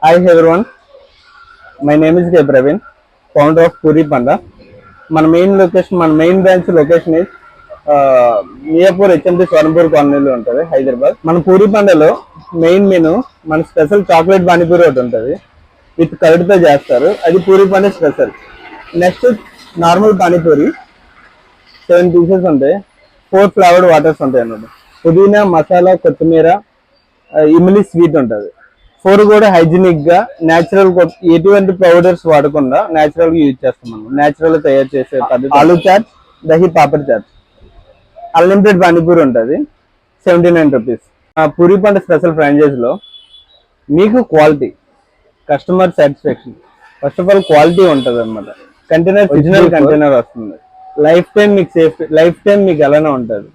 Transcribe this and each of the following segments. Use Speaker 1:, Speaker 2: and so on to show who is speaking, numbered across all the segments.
Speaker 1: Hi everyone, my name is K. Praveen, founder of Puri Panda. My main branch location is Nearpur HMD Swarnpur Colony, Hyderabad. మన puri పండలో main menu మన special chocolate panipuri ఒకటి ఉంటుంది with కర్డ్తో చేస్తారు. అది పూరి పండ special. Next normal panipuri 7 pieces ఉంటాయి, 4 flavoured waters ఉంటాయి అన్నమాట. పుదీనా, మసాలా, కొత్తిమీర, ఇమ్లీ స్వీట్ ఉంటుంది. 4 కూడా హైజీనిక్ గా న్యాచురల్, ఎటువంటి పౌడర్స్ వాడకుండా న్యాచురల్ గా యూజ్ చేస్తాం. మనం న్యాచురల్ గా తయారు చేసే పద్ధతి. ఆలూ చాట్, దహి పాపడ్ చాట్, అన్లిమిటెడ్ పానీపూరి ఉంటుంది, 79 rupees. Puri Panta special franchise లో మీకు quality, customer satisfaction, first of all quality ఉంటుంది అనమాట. కంటైనర్ ఒరిజినల్ కంటైనర్ వస్తుంది. లైఫ్ టైం మీకు సేఫ్టీ, లైఫ్ టైం మీకు ఎలానే ఉంటుంది.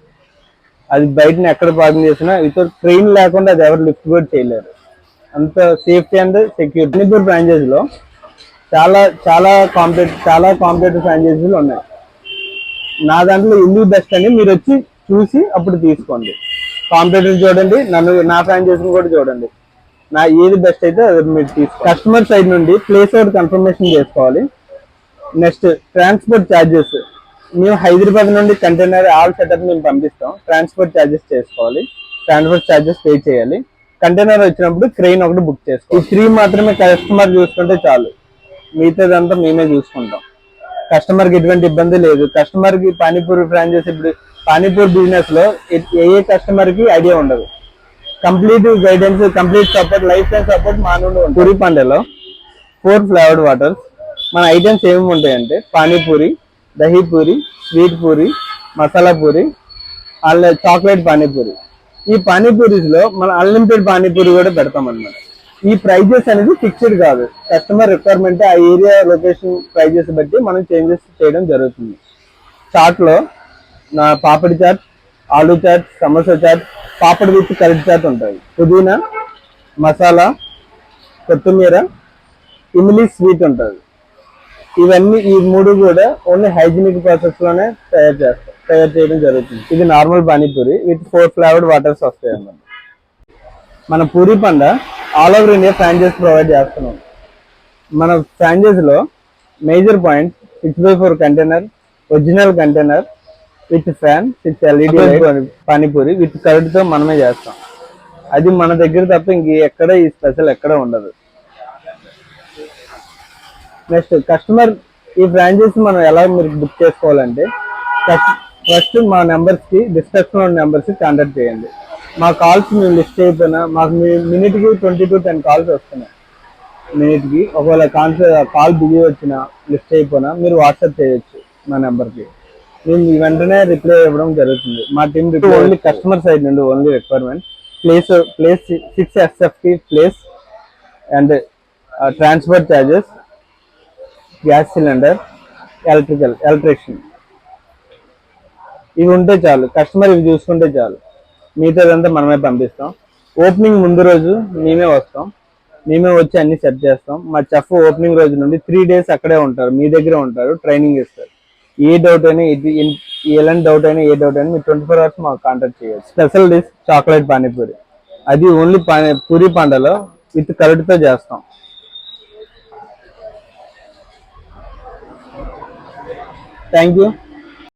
Speaker 1: అది బయటని ఎక్కడ పార్కింగ్ చేసినా వితౌట్ ట్రైన్ లేకుండా అది ఎవరు లిఫ్ట్ కూడా చేయలేరు. అంత safety and security. Manipur franchise లో చాలా కాంపిటేటివ్ ఫ్రాంచైజీలు ఉన్నాయి. నా దాంట్లో ఎందుకు బెస్ట్ అని మీరు వచ్చి చూసి అప్పుడు తీసుకోండి. కాంపిటేటివ్ చూడండి, నా ఫ్రాంచైజీని కూడా చూడండి. నా ఏది బెస్ట్ అయితే అది మీరు తీసుకోండి. కస్టమర్ సైడ్ నుండి ప్లేస్ అవుట్ కన్ఫర్మేషన్ చేసుకోవాలి. నెక్స్ట్ ట్రాన్స్పోర్ట్ ఛార్జెస్, మేము హైదరాబాద్ నుండి కంటైనర్ ఆల్ సెటప్ మేము పంపిస్తాం. ట్రాన్స్పోర్ట్ ఛార్జెస్ చేసుకోవాలి, ట్రాన్స్పోర్ట్ ఛార్జెస్ పే చేయాలి. కంటైనర్ వచ్చినప్పుడు క్రెయిన్ ఒకటి బుక్ చేసుకోవాలి. ఈ 3 మాత్రమే కస్టమర్ చూసుకుంటే చాలు, మిగతాదంతా మేమే చూసుకుంటాం. కస్టమర్కి ఎటువంటి ఇబ్బంది లేదు. కస్టమర్కి పానీపూరి ఫ్రాంచైజ్, ఇప్పుడు పానీపూరి బిజినెస్ లో ఏ కస్టమర్ కి ఐడియా ఉండదు. Complete guidance, complete support, lifetime support మా నుండి ఉంటుంది. పూరి పండలో 4 ఫ్లేవర్డ్ వాటర్స్. మన ఐటమ్స్ ఏమేమి ఉంటాయంటే పానీపూరి, దహీ పూరి, స్వీట్ పూరి, మసాలా పూరి, చాక్లెట్ పానీపూరి. ఈ పానీపూరీస్ లో మన అన్లిమిటెడ్ పానీపూరి కూడా పెడతాం అన్నమాట. ఈ ప్రైజెస్ అనేది ఫిక్స్డ్ కాదు, కస్టమర్ రిక్వైర్మెంట్, ఆ ఏరియా లొకేషన్ ప్రైజెస్ బట్టి మనం చేంజెస్ చేయడం జరుగుతుంది. చాట్ లో నా పాపడి చాట్, ఆలూ చాట్, సమోసా చాట్, పాపడ్ విత్ కర్డ్ చాట్ ఉంటుంది. పుదీనా, మసాలా, కొత్తిమీర, ఇమ్లీ స్వీట్ ఉంటుంది. ఇవన్నీ ఈ 3 కూడా ఓన్లీ హైజీనిక్ ప్రాసెస్ లోనే తయారు చేయడం జరుగుతుంది. ఇది normal panipuri with 4 flavoured waters వస్తాయి అన్నమాట. మన పూరి పండ all over India franchise provide చేస్తున్నాం. మన ఫ్రాంచైజ్ లో major point 6x4 container, original container with fan, 6 LED panipuri with curd తో మనమే చేస్తాం. అది మన దగ్గర తప్ప ఎక్కడ ఈ స్పెషల్ ఎక్కడ ఉండదు. నెక్స్ట్ కస్టమర్ ఈ ఫ్రాంచైజీ మనం ఎలా మీరు బుక్ చేసుకోవాలంటే, ఫస్ట్ మా నెంబర్స్ కి, డిస్క్రిప్షన్ లో నెంబర్స్ కి కాంటాక్ట్ చేయండి. మా కాల్స్ మేము లిస్ట్ అయిపోయినా, మాకు మినిట్ కి 20 to 10 కాల్స్ వస్తున్నాయి మినిట్ కి. ఒకవేళ కాల్ బిజీ వచ్చినా, లిస్ట్ అయిపోయినా మీరు వాట్సాప్ చేయొచ్చు మా నెంబర్ కి. మేము వెంటనే రిప్లై ఇవ్వడం జరుగుతుంది. మా టీం ఓన్లీ కస్టమర్ సైడ్ నుండి only requirement place 6 SFT place and transport charges, gas cylinder, electrician, ఇవి ఉంటే చాలు. కస్టమర్ ఇవి చూసుకుంటే చాలు, మిగతాదంతా మనమే పంపిస్తాం. ఓపెనింగ్ ముందు రోజు మేమే వస్తాం, మేమే వచ్చి అన్ని సెట్ చేస్తాం. మా చెఫ్ ఓపెనింగ్ రోజు నుండి 3 days అక్కడే ఉంటారు, మీ దగ్గరే ఉంటారు, ట్రైనింగ్ ఇస్తారు. ఏ డౌట్ అయినా, ఎలాంటి డౌట్ అయినా, ఏ డౌట్ అయినా మీరు 24 hours మాకు కాంటాక్ట్ చేయవచ్చు. స్పెషల్ డిష్ చాక్లెట్ పానీపూరి, అది ఓన్లీ పూరి పండలో విత్ కర్డ్తో చేస్తాం. Thank you.